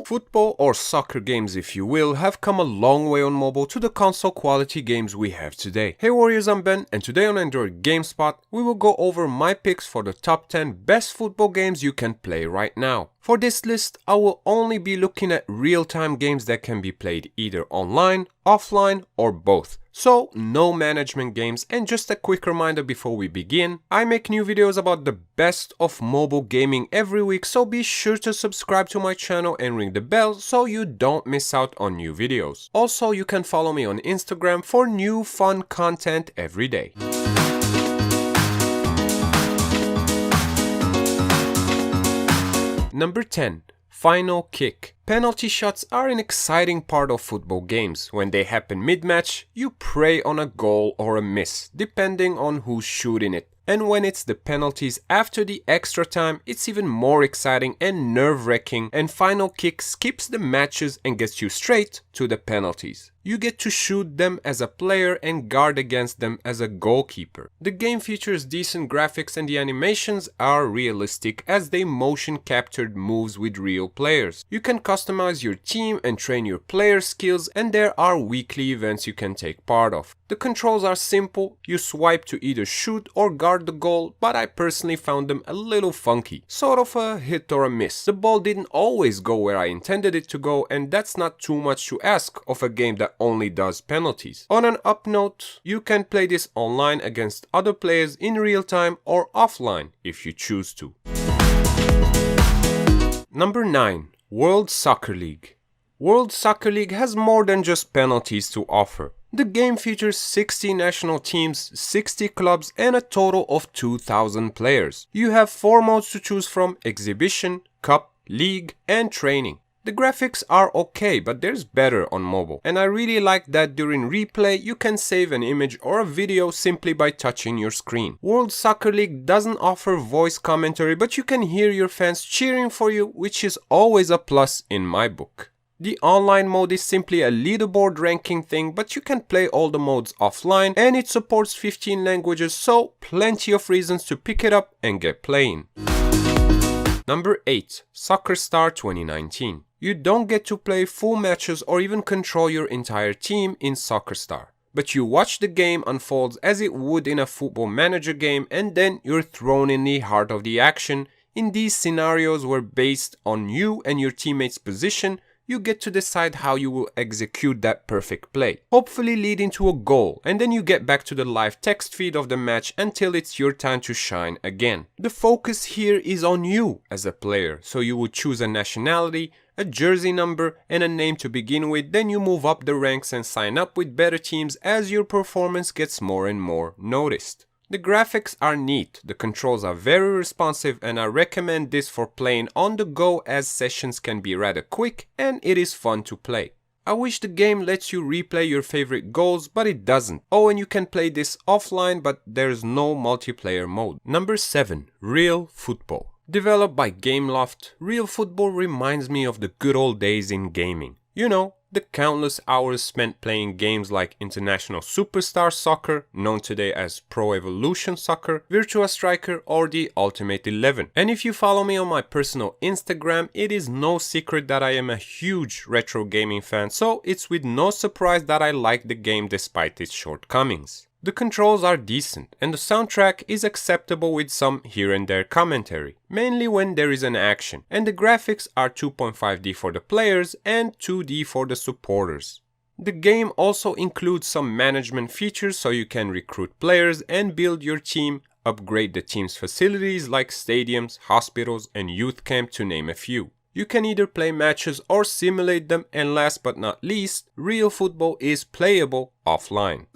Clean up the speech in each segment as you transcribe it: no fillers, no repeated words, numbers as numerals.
Football or soccer games, if you will, have come a long way on mobile to the console quality games we have today. Hey Warriors, I'm Ben, and today on Android Gamespot, we will go over my picks for the top 10 best football games you can play right now. For this list, I will only be looking at real-time games that can be played either online, offline, or both. So, no management games. And just a quick reminder before we begin, I make new videos about the best of mobile gaming every week, so be sure to subscribe to my channel and ring the bell so you don't miss out on new videos. Also, you can follow me on Instagram for new fun content every day. Number 10. Final kick. Penalty shots are an exciting part of football games. When they happen mid-match, you prey on a goal or a miss, depending on who's shooting it. And when it's the penalties after the extra time, it's even more exciting and nerve-wracking, and final kick skips the matches and gets you straight to the penalties. You get to shoot them as a player and guard against them as a goalkeeper. The game features decent graphics and the animations are realistic as they motion captured moves with real players. You can customize your team and train your player skills, and there are weekly events you can take part of. The controls are simple, you swipe to either shoot or guard the goal, but I personally found them a little funky. Sort of a hit or a miss. The ball didn't always go where I intended it to go, and that's not too much to ask of a game that only does penalties. On an up note, you can play this online against other players in real time or offline if you choose to. Number 9. World Soccer League. World Soccer League has more than just penalties to offer. The game features 60 national teams, 60 clubs, and a total of 2,000 players. You have 4 modes to choose from: Exhibition, Cup, League, and Training. The graphics are okay, but there's better on mobile, and I really like that during replay you can save an image or a video simply by touching your screen. World Soccer League doesn't offer voice commentary, but you can hear your fans cheering for you, which is always a plus in my book. The online mode is simply a leaderboard ranking thing, but you can play all the modes offline, and it supports 15 languages, so plenty of reasons to pick it up and get playing. Number 8. Soccer Star 2019. You don't get to play full matches or even control your entire team in Soccer Star, but you watch the game unfold as it would in a football manager game, and then you're thrown in the heart of the action. In these scenarios where based on you and your teammate's position, you get to decide how you will execute that perfect play, hopefully leading to a goal, and then you get back to the live text feed of the match until it's your time to shine again. The focus here is on you as a player, so you will choose a nationality, a jersey number, and a name to begin with, then you move up the ranks and sign up with better teams as your performance gets more and more noticed. The graphics are neat, the controls are very responsive, and I recommend this for playing on the go as sessions can be rather quick and it is fun to play. I wish the game lets you replay your favorite goals, but it doesn't. Oh, and you can play this offline, but there's no multiplayer mode. Number 7. Real Football. Developed by Gameloft, Real Football reminds me of the good old days in gaming. You know, the countless hours spent playing games like International Superstar Soccer, known today as Pro Evolution Soccer, Virtua Striker, or the Ultimate 11. And if you follow me on my personal Instagram, it is no secret that I am a huge retro gaming fan, so it's with no surprise that I like the game despite its shortcomings. The controls are decent, and the soundtrack is acceptable with some here and there commentary, mainly when there is an action, and the graphics are 2.5D for the players and 2D for the supporters. The game also includes some management features so you can recruit players and build your team, upgrade the team's facilities like stadiums, hospitals, and youth camp to name a few. You can either play matches or simulate them, and last but not least, Real Football is playable offline.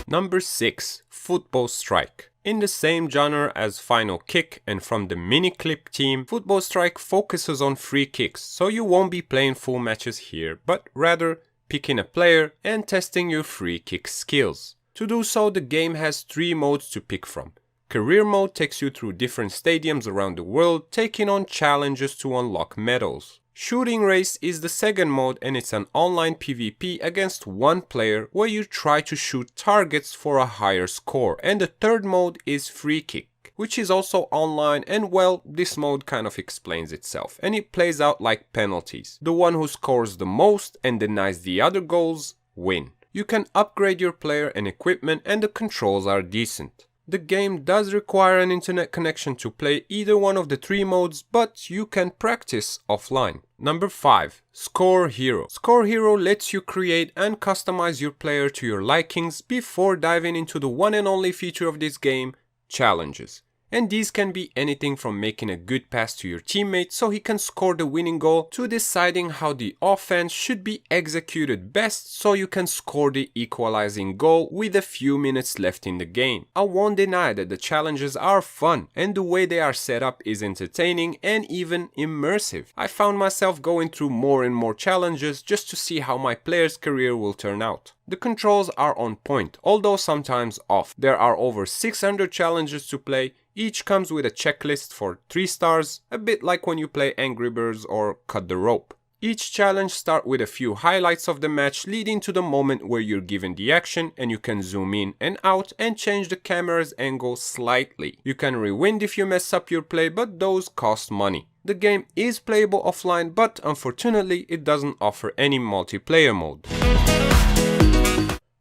Number 6. Football Strike. In the same genre as Final Kick and from the mini-clip team, Football Strike focuses on free kicks, so you won't be playing full matches here, but rather picking a player and testing your free kick skills. To do so, the game has 3 modes to pick from. Career mode takes you through different stadiums around the world, taking on challenges to unlock medals. Shooting Race is the second mode, and it's an online PvP against one player where you try to shoot targets for a higher score, and the third mode is Free Kick. which is also online, and well, this mode kind of explains itself, and it plays out like penalties. The one who scores the most and denies the other goals win. You can upgrade your player and equipment, and the controls are decent. The game does require an internet connection to play either one of the 3 modes, but you can practice offline. Number 5. Score Hero. Score Hero lets you create and customize your player to your likings before diving into the one and only feature of this game, challenges. And these can be anything from making a good pass to your teammate so he can score the winning goal, to deciding how the offense should be executed best so you can score the equalizing goal with a few minutes left in the game. I won't deny that the challenges are fun, and the way they are set up is entertaining and even immersive. I found myself going through more and more challenges just to see how my player's career will turn out. The controls are on point, although sometimes off. There are over 600 challenges to play. Each comes with a checklist for 3 stars, a bit like when you play Angry Birds or Cut the Rope. Each challenge starts with a few highlights of the match leading to the moment where you're given the action, and you can zoom in and out and change the camera's angle slightly. You can rewind if you mess up your play, but those cost money. The game is playable offline, but unfortunately it doesn't offer any multiplayer mode.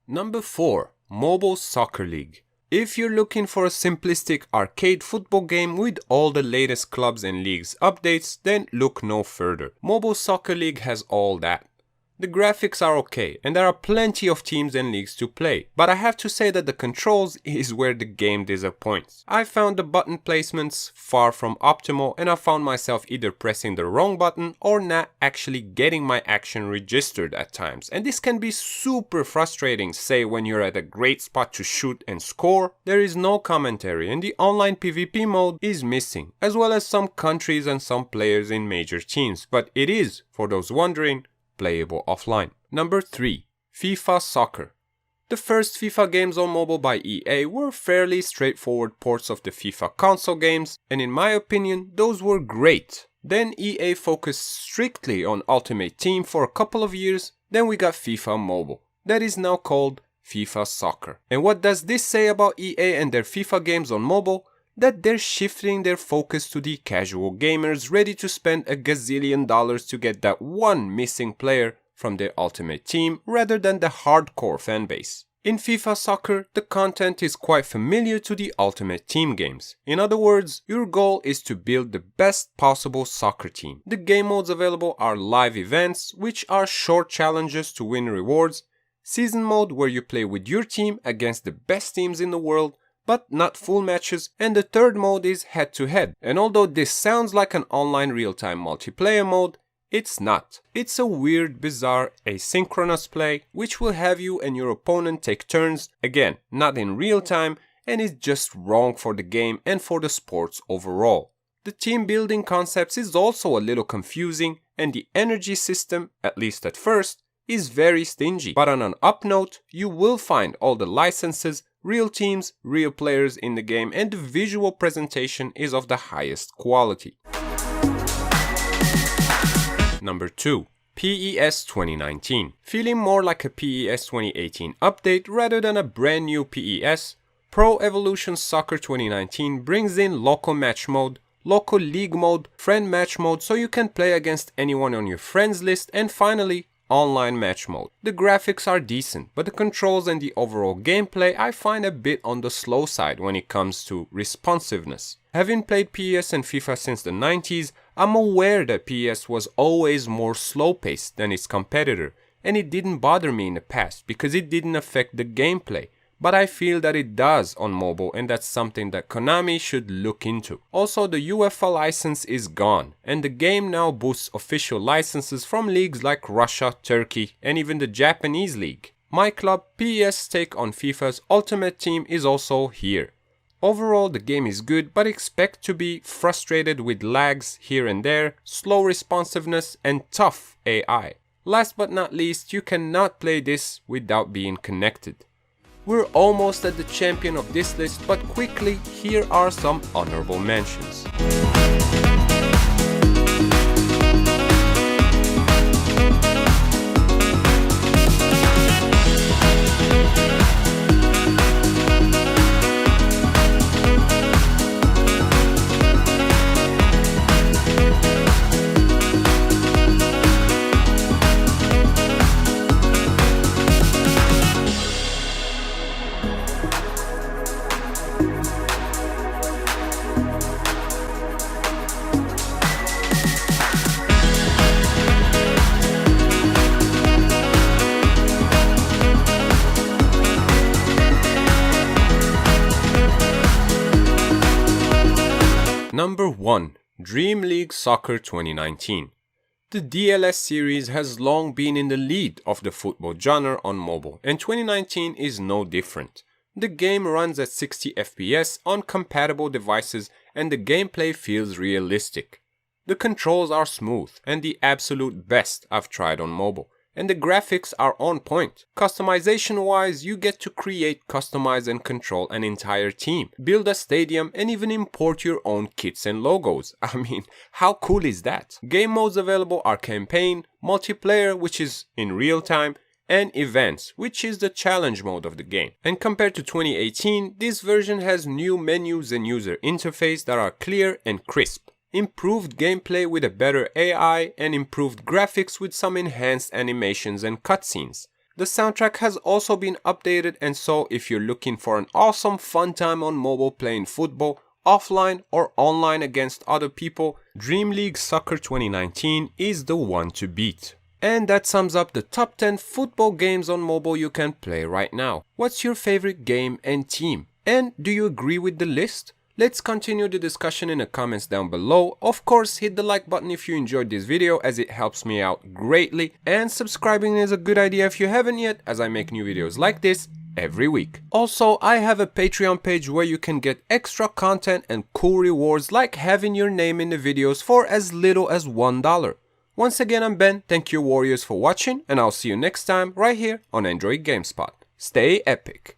Number 4. Mobile Soccer League. If you're looking for a simplistic arcade football game with all the latest clubs and leagues updates, then look no further. Mobile Soccer League has all that. The graphics are okay, and there are plenty of teams and leagues to play, but I have to say that the controls is where the game disappoints. I found the button placements far from optimal, and I found myself either pressing the wrong button or not actually getting my action registered at times, and this can be super frustrating, say when you're at a great spot to shoot and score. There is no commentary, and the online PvP mode is missing, as well as some countries and some players in major teams, but it is, for those wondering, playable offline. Number 3. FIFA Soccer. The first FIFA games on mobile by EA were fairly straightforward ports of the FIFA console games, and in my opinion, those were great. Then EA focused strictly on Ultimate Team for a couple of years, then we got FIFA Mobile. That is now called FIFA Soccer. And what does this say about EA and their FIFA games on mobile? That they're shifting their focus to the casual gamers ready to spend a gazillion dollars to get that one missing player from their ultimate team rather than the hardcore fanbase. In FIFA Soccer, the content is quite familiar to the Ultimate Team games. In other words, your goal is to build the best possible soccer team. The game modes available are live events, which are short challenges to win rewards, season mode where you play with your team against the best teams in the world, but not full matches, and the third mode is head-to-head. And although this sounds like an online real-time multiplayer mode, it's not. It's a weird, bizarre, asynchronous play, which will have you and your opponent take turns, again, not in real time, and is just wrong for the game and for the sports overall. The team building concepts is also a little confusing, and the energy system, at least at first, is very stingy. But on an up note, you will find all the licenses, real teams, real players in the game, and the visual presentation is of the highest quality. Number 2. PES 2019. Feeling more like a PES 2018 update rather than a brand new PES, Pro Evolution Soccer 2019 brings in local match mode, local league mode, friend match mode so you can play against anyone on your friends list, and finally, online match mode. The graphics are decent, but the controls and the overall gameplay I find a bit on the slow side when it comes to responsiveness. Having played PES and FIFA since the 90s, I'm aware that PES was always more slow-paced than its competitor, and it didn't bother me in the past because it didn't affect the gameplay. But I feel that it does on mobile, and that's something that Konami should look into. Also, the UEFA license is gone, and the game now boasts official licenses from leagues like Russia, Turkey, and even the Japanese league. My club, PES take on FIFA's Ultimate Team is also here. Overall, the game is good, but expect to be frustrated with lags here and there, slow responsiveness, and tough AI. Last but not least, you cannot play this without being connected. We're almost at the champion of this list, but quickly, here are some honorable mentions. Number 1. Dream League Soccer 2019. The DLS series has long been in the lead of the football genre on mobile, and 2019 is no different. The game runs at 60 FPS on compatible devices and the gameplay feels realistic. The controls are smooth and the absolute best I've tried on mobile, and the graphics are on point. Customization wise, you get to create, customize and control an entire team, build a stadium and even import your own kits and logos. I mean, how cool is that? Game modes available are campaign, multiplayer which is in real time, and events, which is the challenge mode of the game. And compared to 2018, this version has new menus and user interface that are clear and crisp, improved gameplay with a better AI, and improved graphics with some enhanced animations and cutscenes. The soundtrack has also been updated, and so if you're looking for an awesome fun time on mobile playing football, offline or online against other people, Dream League Soccer 2019 is the one to beat. And that sums up the top 10 football games on mobile you can play right now. What's your favorite game and team? And do you agree with the list? Let's continue the discussion in the comments down below. Of course, hit the like button if you enjoyed this video as it helps me out greatly. And subscribing is a good idea if you haven't yet, as I make new videos like this every week. Also, I have a Patreon page where you can get extra content and cool rewards like having your name in the videos for as little as $1. Once again, I'm Ben, thank you warriors for watching, and I'll see you next time right here on Android Gamespot. Stay epic!